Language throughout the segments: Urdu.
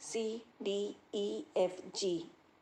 CDEFG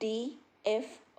D, F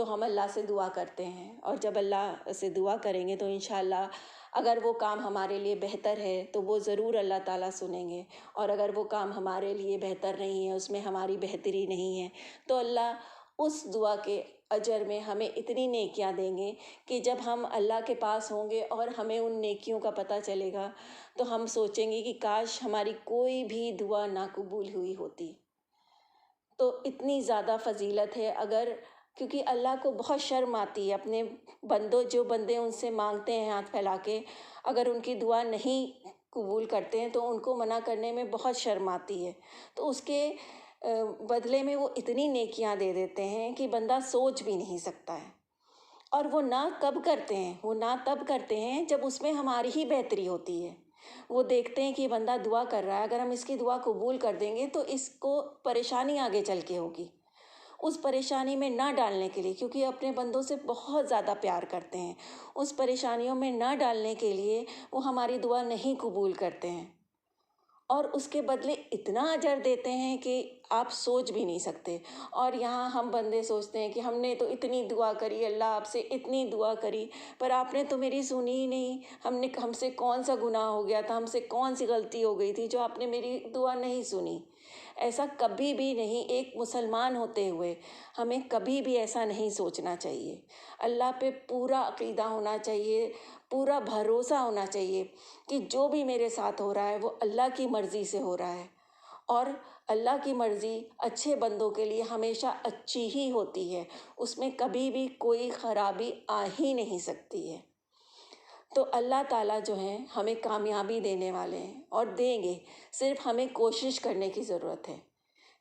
تو ہم اللہ سے دعا کرتے ہیں، اور جب اللہ سے دعا کریں گے تو انشاءاللہ اگر وہ کام ہمارے لیے بہتر ہے تو وہ ضرور اللہ تعالیٰ سنیں گے، اور اگر وہ کام ہمارے لیے بہتر نہیں ہے، اس میں ہماری بہتری نہیں ہے، تو اللہ اس دعا کے اجر میں ہمیں اتنی نیکیاں دیں گے کہ جب ہم اللہ کے پاس ہوں گے اور ہمیں ان نیکیوں کا پتہ چلے گا تو ہم سوچیں گے کہ کاش ہماری کوئی بھی دعا نہ قبول ہوئی ہوتی۔ تو اتنی زیادہ فضیلت ہے، کیونکہ اللہ کو بہت شرم آتی ہے اپنے جو بندے ان سے مانگتے ہیں ہاتھ پھیلا کے، اگر ان کی دعا نہیں قبول کرتے ہیں تو ان کو منع کرنے میں بہت شرم آتی ہے، تو اس کے بدلے میں وہ اتنی نیکیاں دے دیتے ہیں کہ بندہ سوچ بھی نہیں سکتا ہے۔ اور وہ نہ کب کرتے ہیں، وہ نہ تب کرتے ہیں جب اس میں ہماری ہی بہتری ہوتی ہے۔ وہ دیکھتے ہیں کہ بندہ دعا کر رہا ہے، اگر ہم اس کی دعا قبول کر دیں گے تو اس کو پریشانی آگے چل کے ہوگی، اس پریشانی میں نہ ڈالنے کے لیے، کیونکہ اپنے بندوں سے بہت زیادہ پیار کرتے ہیں، اس پریشانیوں میں نہ ڈالنے کے لیے وہ ہماری دعا نہیں قبول کرتے ہیں، اور اس کے بدلے اتنا اجر دیتے ہیں کہ آپ سوچ بھی نہیں سکتے۔ اور یہاں ہم بندے سوچتے ہیں کہ ہم نے تو اتنی دعا کری، اللہ آپ سے اتنی دعا کری، پر آپ نے تو میری سنی ہی نہیں، ہم سے کون سا گناہ ہو گیا تھا، ہم سے کون سی غلطی ہو گئی تھی جو آپ نے میری دعا نہیں سنی۔ ایسا کبھی بھی نہیں، ایک مسلمان ہوتے ہوئے ہمیں کبھی بھی ایسا نہیں سوچنا چاہیے۔ اللہ پہ پورا عقیدہ ہونا چاہیے، پورا بھروسہ ہونا چاہیے کہ جو بھی میرے ساتھ ہو رہا ہے وہ اللہ کی مرضی سے ہو رہا ہے، اور اللہ کی مرضی اچھے بندوں کے لیے ہمیشہ اچھی ہی ہوتی ہے، اس میں کبھی بھی کوئی خرابی آ ہی نہیں سکتی ہے۔ تو اللہ تعالیٰ جو ہیں ہمیں کامیابی دینے والے ہیں اور دیں گے، صرف ہمیں کوشش کرنے کی ضرورت ہے۔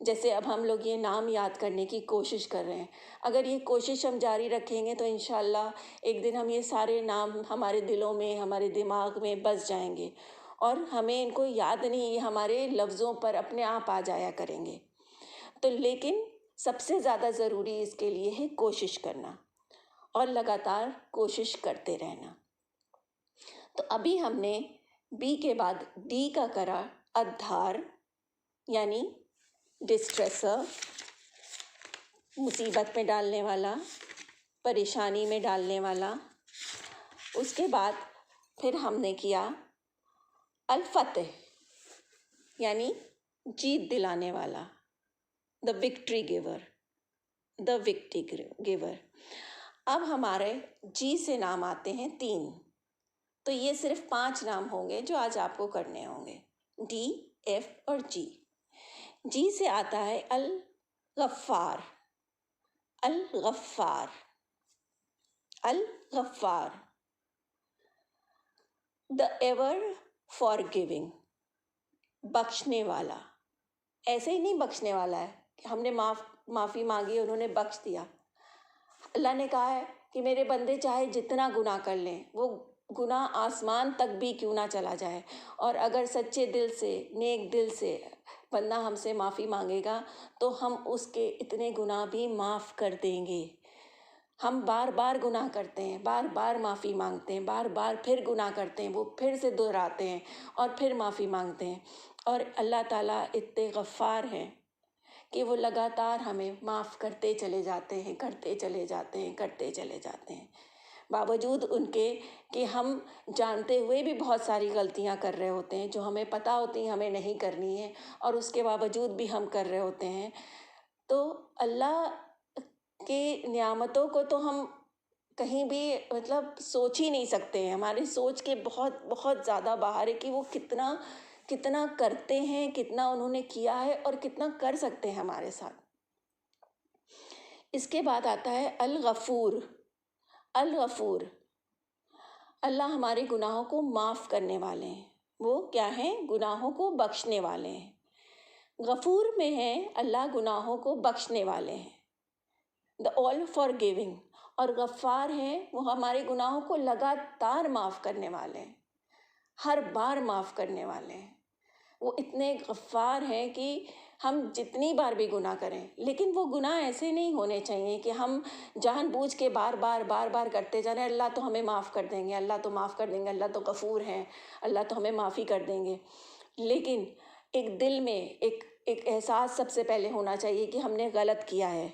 جیسے اب ہم لوگ یہ نام یاد کرنے کی کوشش کر رہے ہیں، اگر یہ کوشش ہم جاری رکھیں گے تو انشاءاللہ ایک دن ہم یہ سارے نام ہمارے دلوں میں، ہمارے دماغ میں بس جائیں گے، اور ہمیں ان کو یاد نہیں، یہ ہمارے لفظوں پر اپنے آپ آ جایا کریں گے۔ تو لیکن سب سے زیادہ ضروری اس کے لیے ہے کوشش کرنا، اور لگاتار کوشش کرتے رہنا۔ تو ابھی ہم نے بی کے بعد ڈی کا کرا، ادھار یعنی ڈسٹریسر، مصیبت میں ڈالنے والا، پریشانی میں ڈالنے والا۔ اس کے بعد پھر ہم نے کیا الفتح یعنی جیت دلانے والا، the victory giver, the victory giver. اب ہمارے جی سے نام آتے ہیں 3، تو یہ صرف 5 نام ہوں گے جو آج آپ کو کرنے ہوں گے، ڈی، ایف اور جی۔ جی سے آتا ہے الغفار، الغفار، الغفار، دا ایور فار گیونگ، بخشنے والا۔ ایسے ہی نہیں بخشنے والا ہے کہ ہم نے معافی مانگی، انہوں نے بخش دیا۔ اللہ نے کہا ہے کہ میرے بندے چاہے جتنا گناہ کر لیں، وہ گناہ آسمان تک بھی کیوں نہ چلا جائے، اور اگر سچے دل سے، نیک دل سے بندہ ہم سے معافی مانگے گا تو ہم اس کے اتنے گناہ بھی معاف کر دیں گے۔ ہم بار بار گناہ کرتے ہیں، بار بار معافی مانگتے ہیں، بار بار پھر گناہ کرتے ہیں، وہ پھر سے دہراتے ہیں اور پھر معافی مانگتے ہیں، اور اللہ تعالیٰ اتنے غفار ہیں کہ وہ لگاتار ہمیں معاف کرتے چلے جاتے ہیں، کرتے چلے جاتے ہیں، کرتے چلے جاتے ہیں، باوجود ان کے کہ ہم جانتے ہوئے بھی بہت ساری غلطیاں کر رہے ہوتے ہیں جو ہمیں پتہ ہوتی ہیں ہمیں نہیں کرنی ہے، اور اس کے باوجود بھی ہم کر رہے ہوتے ہیں۔ تو اللہ کے نعمتوں کو تو ہم کہیں بھی سوچ ہی نہیں سکتے ہیں، ہماری سوچ کے بہت بہت زیادہ باہر ہے کہ وہ کتنا کرتے ہیں، کتنا انہوں نے کیا ہے اور کتنا کر سکتے ہیں ہمارے ساتھ۔ اس کے بعد آتا ہے الغفور، الغفور، اللہ ہمارے گناہوں کو معاف کرنے والے ہیں، وہ کیا ہیں؟ گناہوں کو بخشنے والے ہیں۔ غفور میں ہیں اللہ گناہوں کو بخشنے والے ہیں، دا آل فار گیونگ، اور غفار ہیں وہ ہمارے گناہوں کو لگاتار معاف کرنے والے ہیں، ہر بار معاف کرنے والے ہیں۔ وہ اتنے غفار ہیں کہ ہم جتنی بار بھی گناہ کریں، لیکن وہ گناہ ایسے نہیں ہونے چاہیے کہ ہم جان بوجھ کے بار بار کرتے جا رہے ہیں، اللہ تو ہمیں معاف کر دیں گے، اللہ تو معاف کر دیں گے، اللہ تو غفور ہیں، اللہ تو ہمیں معافی کر دیں گے۔ لیکن ایک دل میں ایک احساس سب سے پہلے ہونا چاہیے کہ ہم نے غلط کیا ہے،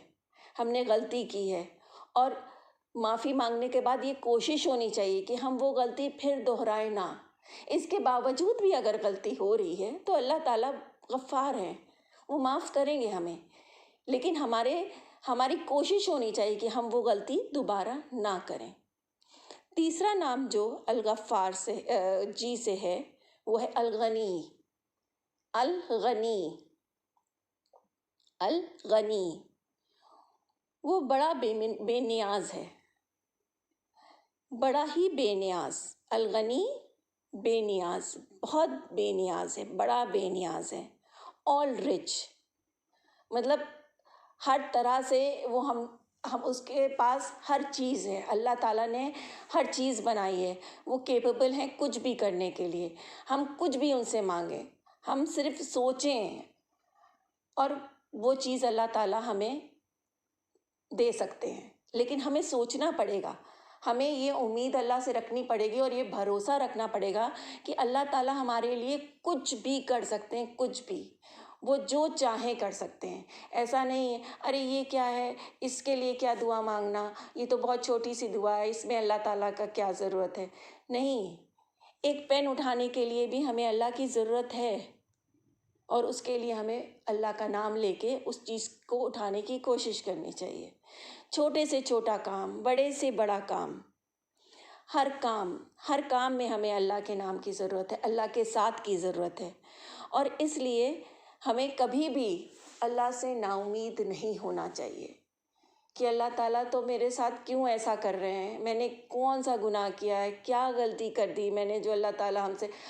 ہم نے غلطی کی ہے، اور معافی مانگنے کے بعد یہ کوشش ہونی چاہیے کہ ہم وہ غلطی پھر دہرائیں نہ. اس کے باوجود بھی اگر غلطی ہو رہی ہے تو اللہ تعالیٰ غفار ہیں، وہ معاف کریں گے ہمیں، لیکن ہماری کوشش ہونی چاہیے کہ ہم وہ غلطی دوبارہ نہ کریں. تیسرا نام جو الغفار سے ہے وہ ہے الغنی. الغنی الغنی وہ بڑا بے نیاز ہے، بڑا ہی بے نیاز. الغنی بے نیاز، بہت بے نیاز ہے، بڑا بے نیاز ہے. آل رچ مطلب ہر طرح سے وہ ہم اس کے پاس ہر چیز ہے. اللہ تعالیٰ نے ہر چیز بنائی ہے، وہ کیپیبل ہیں کچھ بھی کرنے کے لیے. ہم کچھ بھی ان سے مانگیں، ہم صرف سوچیں اور وہ چیز اللہ تعالیٰ ہمیں دے سکتے ہیں. لیکن ہمیں سوچنا پڑے گا، ہمیں یہ امید اللہ سے رکھنی پڑے گی اور یہ بھروسہ رکھنا پڑے گا کہ اللہ تعالیٰ ہمارے لیے کچھ بھی کر سکتے ہیں. کچھ بھی، وہ جو چاہیں کر سکتے ہیں. ایسا نہیں ہے ارے یہ کیا ہے، اس کے لیے کیا دعا مانگنا، یہ تو بہت چھوٹی سی دعا ہے، اس میں اللہ تعالیٰ کا کیا ضرورت ہے. نہیں، ایک پین اٹھانے کے لیے بھی ہمیں اللہ کی ضرورت ہے، اور اس کے لیے ہمیں اللہ کا نام لے کے اس چیز کو اٹھانے کی کوشش کرنی چاہیے. چھوٹے سے چھوٹا کام، بڑے سے بڑا کام، ہر کام میں ہمیں اللہ کے نام کی ضرورت ہے، اللہ کے ساتھ کی ضرورت ہے. اور اس لیے ہمیں کبھی بھی اللہ سے نا امید نہیں ہونا چاہیے کہ اللہ تعالیٰ تو میرے ساتھ کیوں ایسا کر رہے ہیں، میں نے کون سا گناہ کیا ہے، کیا غلطی کر دی میں نے جو اللہ تعالیٰ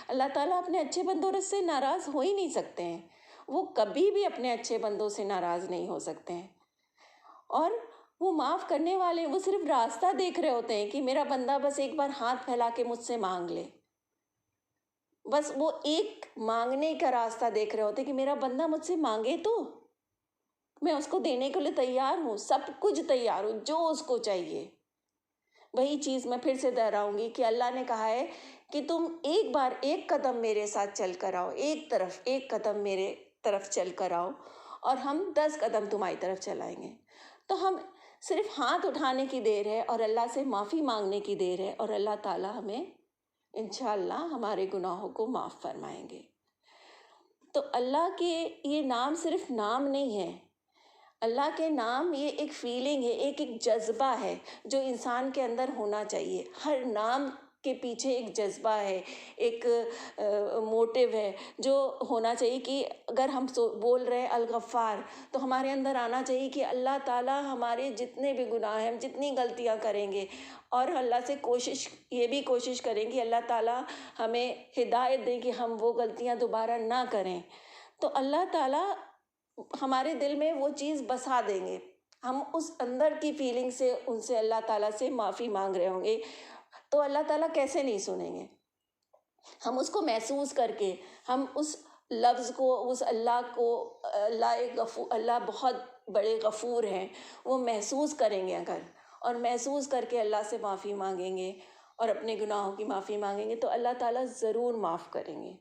اللہ تعالیٰ اپنے اچھے بندوں سے ناراض ہو ہی نہیں سکتے ہیں. وہ کبھی بھی اپنے اچھے بندوں سے ناراض نہیں ہو سکتے ہیں، اور وہ معاف کرنے والے، وہ صرف راستہ دیکھ رہے ہوتے ہیں کہ میرا بندہ بس ایک بار ہاتھ پھیلا کے مجھ سے مانگ لے. بس وہ ایک مانگنے کا راستہ دیکھ رہے ہوتے ہیں کہ میرا بندہ مجھ سے مانگے تو میں اس کو دینے کے لیے تیار ہوں، سب کچھ تیار ہوں جو اس کو چاہیے. وہی چیز میں پھر سے دہراؤں گی کہ اللہ نے کہا ہے کہ تم ایک بار ایک قدم میرے ساتھ چل کر آؤ، ایک قدم میرے طرف چل کر آؤ اور ہم 10 قدم تمہاری طرف چلائیں گے. تو ہم صرف ہاتھ اٹھانے کی دیر ہے اور اللہ سے معافی مانگنے کی دیر ہے، اور اللہ تعالیٰ ہمیں انشاءاللہ ہمارے گناہوں کو معاف فرمائیں گے. تو اللہ کے یہ نام صرف نام نہیں ہے، اللہ کے نام یہ ایک فیلنگ ہے، ایک جذبہ ہے جو انسان کے اندر ہونا چاہیے. ہر نام کے پیچھے ایک جذبہ ہے، ایک موٹیو ہے جو ہونا چاہیے کہ اگر ہم بول رہے ہیں الغفار تو ہمارے اندر آنا چاہیے کہ اللہ تعالیٰ ہمارے جتنے بھی گناہ ہیں، ہم جتنی غلطیاں کریں گے، اور اللہ سے یہ بھی کوشش کریں کہ اللہ تعالیٰ ہمیں ہدایت دیں کہ ہم وہ غلطیاں دوبارہ نہ کریں. تو اللہ تعالیٰ ہمارے دل میں وہ چیز بسا دیں گے. ہم اس اندر کی فیلنگ سے ان سے اللہ تعالیٰ سے معافی مانگ رہے ہوں گے تو اللہ تعالیٰ کیسے نہیں سنیں گے. ہم اس کو محسوس کر کے، ہم اس لفظ کو، اس اللہ کو، اللہ بہت بڑے غفور ہیں، وہ محسوس کریں گے اگر، اور محسوس کر کے اللہ سے معافی مانگیں گے اور اپنے گناہوں کی معافی مانگیں گے تو اللہ تعالیٰ ضرور معاف کریں گے.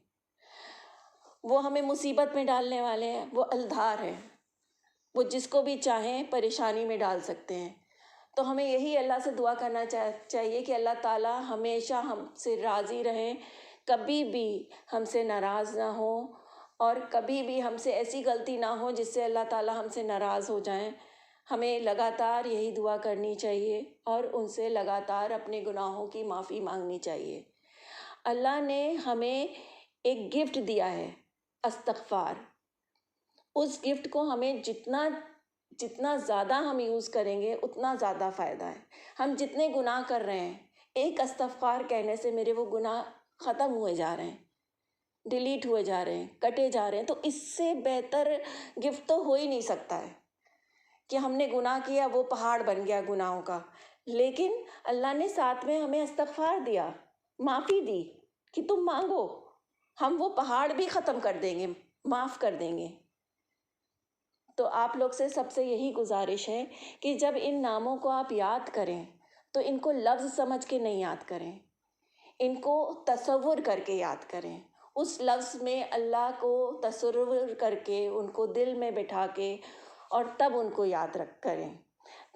وہ ہمیں مصیبت میں ڈالنے والے ہیں، وہ الدھار ہیں، وہ جس کو بھی چاہیں پریشانی میں ڈال سکتے ہیں. تو ہمیں یہی اللہ سے دعا کرنا چاہیے کہ اللہ تعالیٰ ہمیشہ ہم سے راضی رہیں، کبھی بھی ہم سے ناراض نہ ہوں، اور کبھی بھی ہم سے ایسی غلطی نہ ہو جس سے اللہ تعالیٰ ہم سے ناراض ہو جائیں. ہمیں لگاتار یہی دعا کرنی چاہیے اور ان سے لگاتار اپنے گناہوں کی معافی مانگنی چاہیے. اللہ نے ہمیں ایک گفٹ دیا ہے، استغفار. اس گفٹ کو ہمیں جتنا زیادہ ہم یوز کریں گے اتنا زیادہ فائدہ ہے. ہم جتنے گناہ کر رہے ہیں، ایک استغفار کہنے سے میرے وہ گناہ ختم ہوئے جا رہے ہیں، ڈیلیٹ ہوئے جا رہے ہیں، کٹے جا رہے ہیں. تو اس سے بہتر گفٹ تو ہو ہی نہیں سکتا ہے کہ ہم نے گناہ کیا، وہ پہاڑ بن گیا گناہوں کا، لیکن اللہ نے ساتھ میں ہمیں استغفار دیا، معافی دی کہ تم مانگو، ہم وہ پہاڑ بھی ختم کر دیں گے، معاف کر دیں گے. تو آپ لوگ سے سب سے یہی گزارش ہے کہ جب ان ناموں کو آپ یاد کریں تو ان کو لفظ سمجھ کے نہیں یاد کریں، ان کو تصور کر کے یاد کریں. اس لفظ میں اللہ کو تصور کر کے، ان کو دل میں بٹھا کے، اور تب ان کو یاد کریں.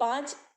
5